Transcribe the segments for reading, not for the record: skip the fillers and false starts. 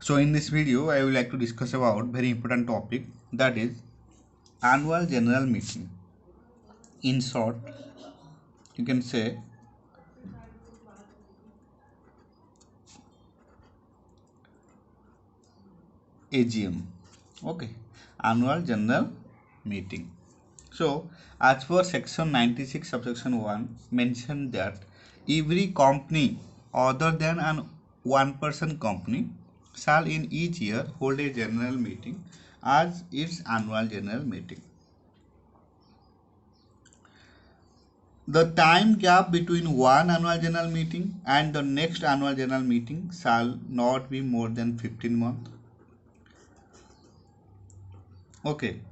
So in this video, I would like to discuss about very important topic, that is annual general meeting. In short, you can say AGM. Okay, annual general meeting. So as per section 96 subsection 1 mentioned that every company other than an one person company shall in each year hold a general meeting as its annual general meeting. The time gap between one annual general meeting and the next annual general meeting shall not be more than 15 months. Okay.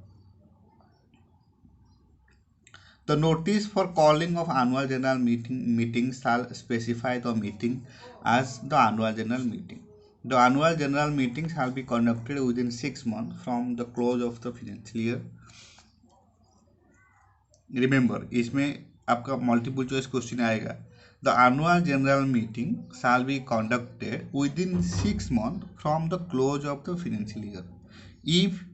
The notice for calling of annual general meeting shall specify the meeting as the annual general meeting. The annual general meeting shall be conducted within 6 months from the close of the financial year. Remember इसमें आपका multiple choice question आएगा. The annual general meeting shall be conducted within 6 months from the close of the financial year if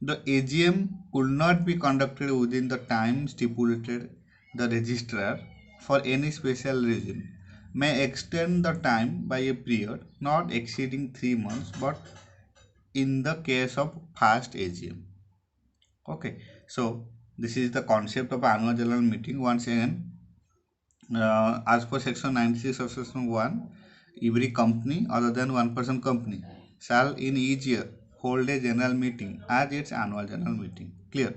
the AGM could not be conducted within the time stipulated the registrar for any special reason may extend the time by a period not exceeding 3 months but in the case of first AGM. Okay, so this is the concept of annual general meeting. Once again, as per section 96 of section 1, every company other than one person company shall in each year hold a general meeting as its annual general meeting. Clear?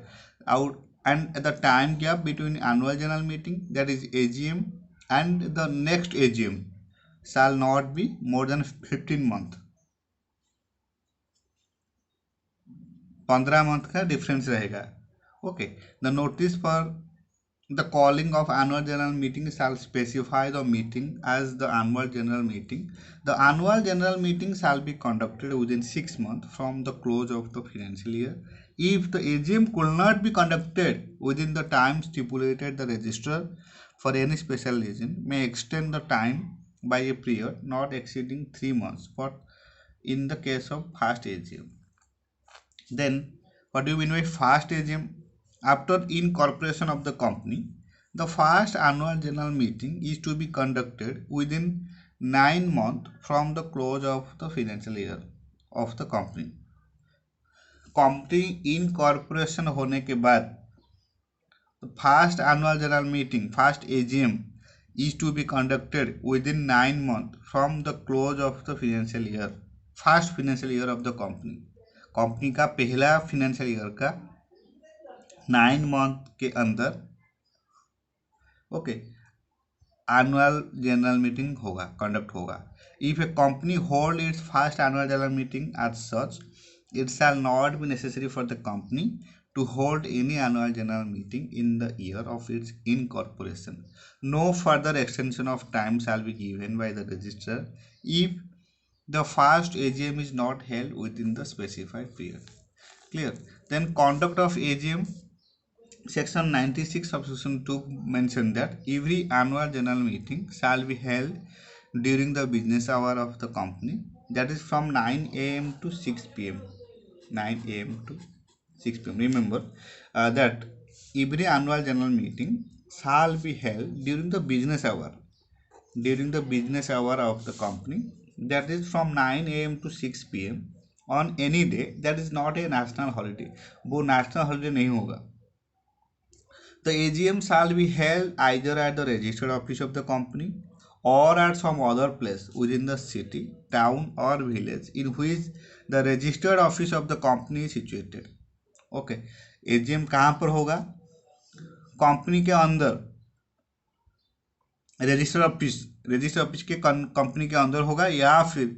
Out and the time gap between annual general meeting, that is AGM, and the next AGM shall not be more than 15 month. 15 month का difference रहेगा. Okay, the notice for the calling of annual general meeting shall specify the meeting as the annual general meeting. The annual general meeting shall be conducted within 6 months from the close of the financial year. If the AGM could not be conducted within the time stipulated, the registrar for any special reason may extend the time by a period not exceeding 3 months but in the case of first AGM. Then what do you mean by first AGM? After incorporation of the company, the first annual general meeting is to be conducted within 9 months from the close of the financial year of the company. Company incorporation होने के बाद first annual general meeting, first AGM, is to be conducted within 9 months from the close of the financial year, first financial year of the company. Company का पहला financial year का 9 month के अंदर okay annual general meeting होगा, conduct होगा. If a company hold its first annual general meeting as such, it shall not be necessary for the company to hold any annual general meeting in the year of its incorporation. No further extension of time shall be given by the registrar if the first AGM is not held within the specified period. Clear? Then conduct of AGM, section 96 subsection 2 mentioned that every annual general meeting shall be held during the business hour of the company, that is from 9 AM to 6 PM. 9 AM to 6 PM. Remember that every annual general meeting shall be held during the business hour, of the company, that is from 9 AM to 6 PM on any day that is not a national holiday. वो national holiday नहीं होगा. The AGM shall be held either at the registered office of the company or at some other place within the city, town or village in which the registered office of the company is situated. Okay, AGM कहाँ पर होगा? Company के अंदर register office के company के अंदर होगा, या फिर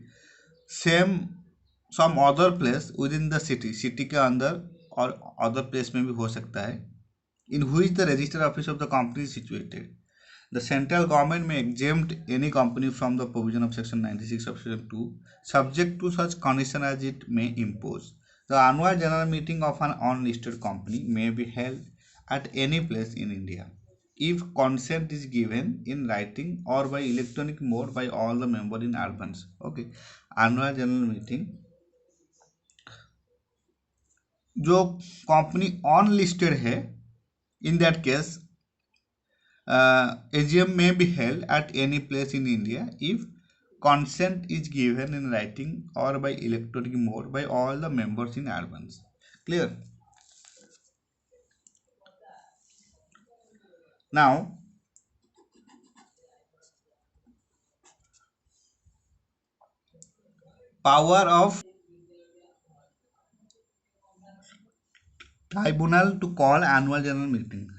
same some other place within the city के अंदर और अदर प्लेस में भी हो सकता है, in which the register office of the company is situated. The central government may exempt any company from the provision of section 96 of section 2 subject to such condition as it may impose. The annual general meeting of an unlisted company may be held at any place in India. if consent is given in writing or by electronic mode by all the members in advance. Okay, annual general meeting जो company on listed है, in that case AGM may be held at any place in India if consent is given in writing or by electronic mode by all the members in advance. Clear? Now power of tribunal to call annual general meeting.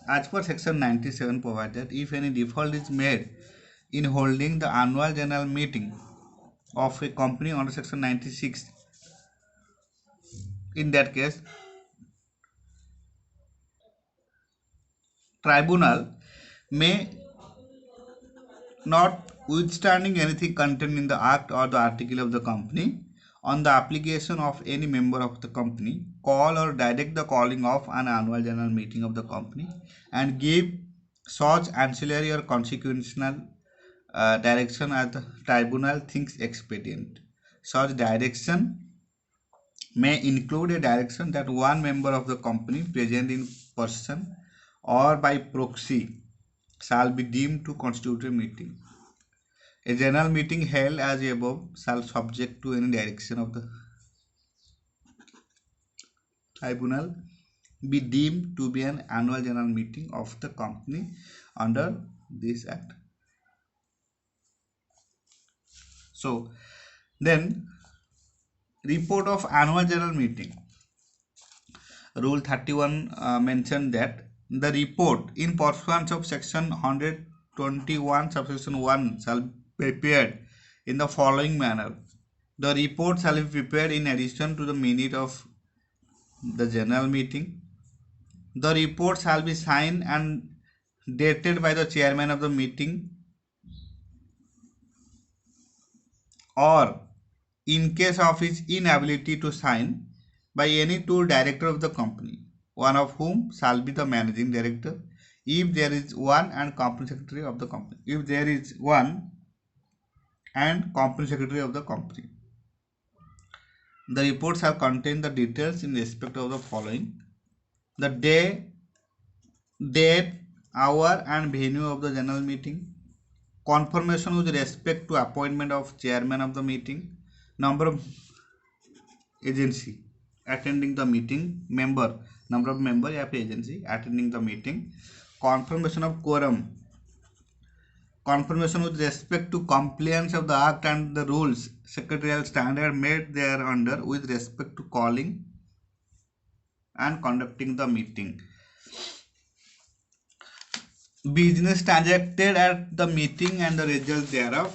As per section 97 provided, if any default is made in holding the annual general meeting of a company under section 96, in that case tribunal may not withstanding anything contained in the act or the article of the company on the application of any member of the company call or direct the calling of an annual general meeting of the company and give such ancillary or consequential direction as the tribunal thinks expedient. Such direction may include a direction that one member of the company present in person or by proxy shall be deemed to constitute a meeting. A general meeting held as above shall subject to any direction of the tribunal be deemed to be an annual general meeting of the company under this act. So then report of annual general meeting. Rule 31 mentioned that the report in pursuance of section 121 subsection 1 shall be prepared in the following manner. The report shall be prepared in addition to the minute of the general meeting. The report shall be signed and dated by the chairman of the meeting, or in case of his inability to sign, by any two director of the company, one of whom shall be the managing director, if there is one, and company secretary of the company, if there is one, and company secretary of the company. The report shall contain the details in respect of the following: the day, date, hour and venue of the general meeting, confirmation with respect to appointment of chairman of the meeting, number of agency attending the meeting, number of member या फिर agency attending the meeting, confirmation of quorum, confirmation with respect to compliance of the act and the rules secretarial standard made thereunder with respect to calling and conducting the meeting, business transacted at the meeting and the result thereof,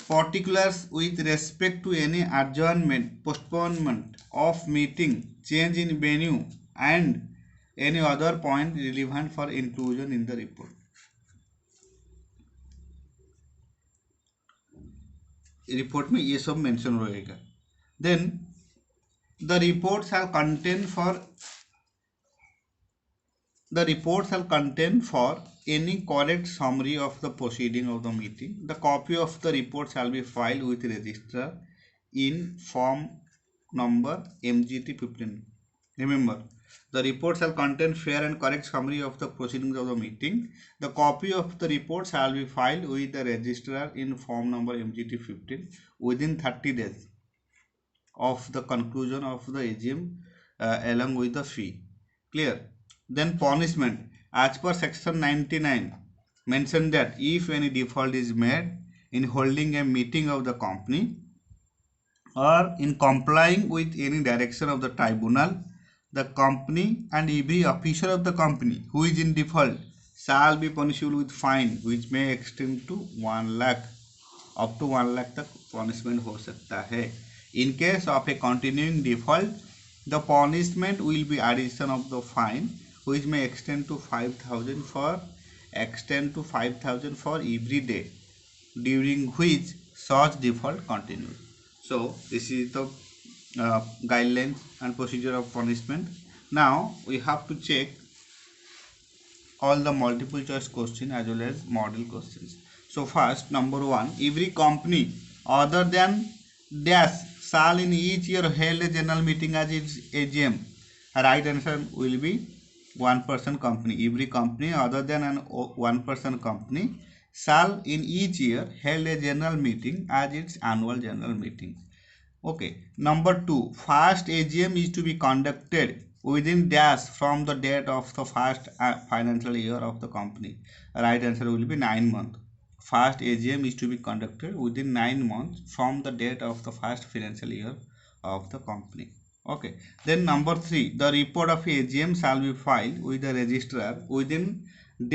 particulars with respect to any adjournment, postponement of meeting, change in venue and any other point relevant for inclusion in the report. रिपोर्ट में ये सब mention रहेगा. Then the report shall contain for any correct summary of the proceeding of the meeting. The copy of the report shall be filed with registrar in form number MGT 15. Remember, the report shall contain fair and correct summary of the proceedings of the meeting. The copy of the report shall be filed with the registrar in form number MGT 15 within 30 days of the conclusion of the AGM along with the fee. Clear? Then punishment. As per section 99 mentioned that if any default is made in holding a meeting of the company or in complying with any direction of the tribunal, the company and every officer of the company who is in default shall be punishable with fine which may extend to 1 lakh. up to 1 lakh तक punishment हो सकता है. In case of a continuing default, the punishment will be addition of the fine which may extend to 5,000 for every day during which such default continues. So this is the guidelines and procedure of punishment. Now we have to check all the multiple choice question as well as model questions. So first, number 1, every company other than dash shall in each year held a general meeting as its AGM. Right answer will be one person company. Every company other than an one person company shall in each year held a general meeting as its annual general meeting. Okay. Number 2, first AGM is to be conducted within dash from the date of the first financial year of the company. Right answer will be 9 months. First AGM is to be conducted within 9 months from the date of the first financial year of the company. Okay. Then number 3, the report of AGM shall be filed with the registrar within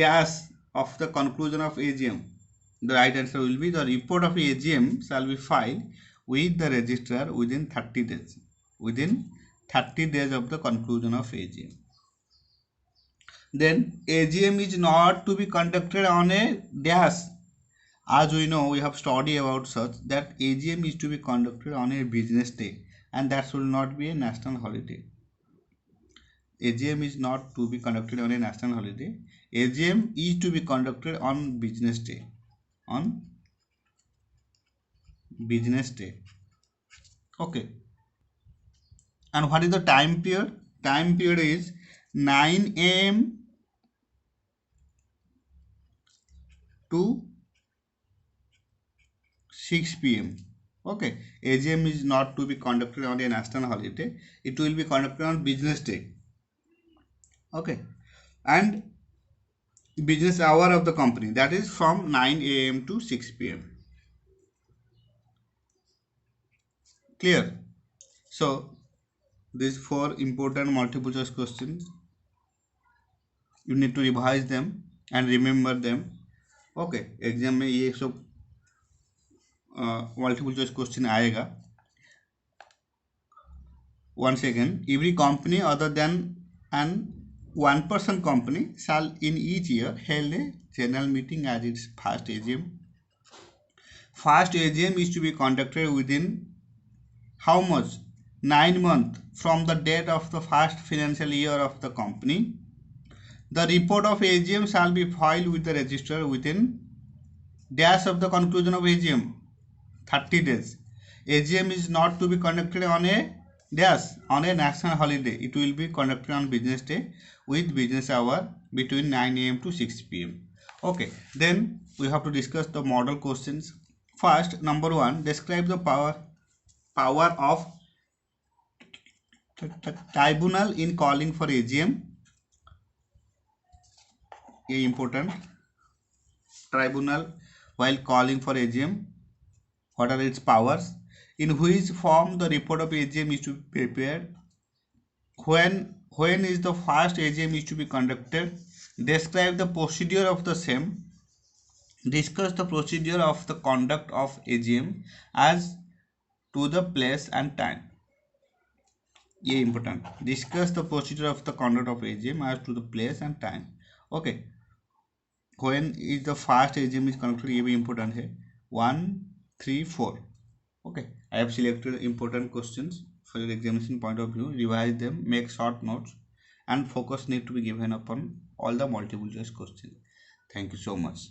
dash of the conclusion of AGM. The right answer will be the report of AGM shall be filed with the registrar within 30 days. Within 30 days of the conclusion of AGM. Then AGM is not to be conducted on a dash. As we know, we have studied about such that AGM is to be conducted on a business day, and that should not be a national holiday. AGM is not to be conducted on a national holiday. AGM is to be conducted on business day. On business day. Okay. And what is the time period? Time period is 9 a.m. to 6 p.m. Okay. AGM is not to be conducted on a national holiday. It will be conducted on business day. Okay. And business hour of the company, that is from 9 a.m. to 6 p.m. Clear? So these 4 important multiple choice questions, you need to revise them and remember them. Okay. Exam में ये सब multiple choice question आएगा. Once again, every company other than an one person company shall in each year held a general meeting as its first AGM. First AGM is to be conducted within how much? 9 months from the date of the first financial year of the company. The report of AGM shall be filed with the registrar within dash of the conclusion of AGM, 30 days. AGM is not to be conducted on a dash on a national holiday. It will be conducted on business day with business hour between 9 a.m. to 6 p.m. Okay, then we have to discuss the model questions. First, number 1, describe the power of tribunal in calling for AGM. A important. Tribunal while calling for AGM, what are its powers? In which form the report of AGM is to be prepared? When is the first AGM is to be conducted? Describe the procedure of the same. Discuss the procedure of the conduct of AGM as to the place and time. ये important. Discuss the procedure of the conduct of AGM as to the place and time. Okay. When is the first AGM is conducted? ये भी important है. 1, 3, 4. Okay. I have selected important questions for your examination point of view. Revise them, make short notes, and focus need to be given upon all the multiple choice questions. Thank you so much.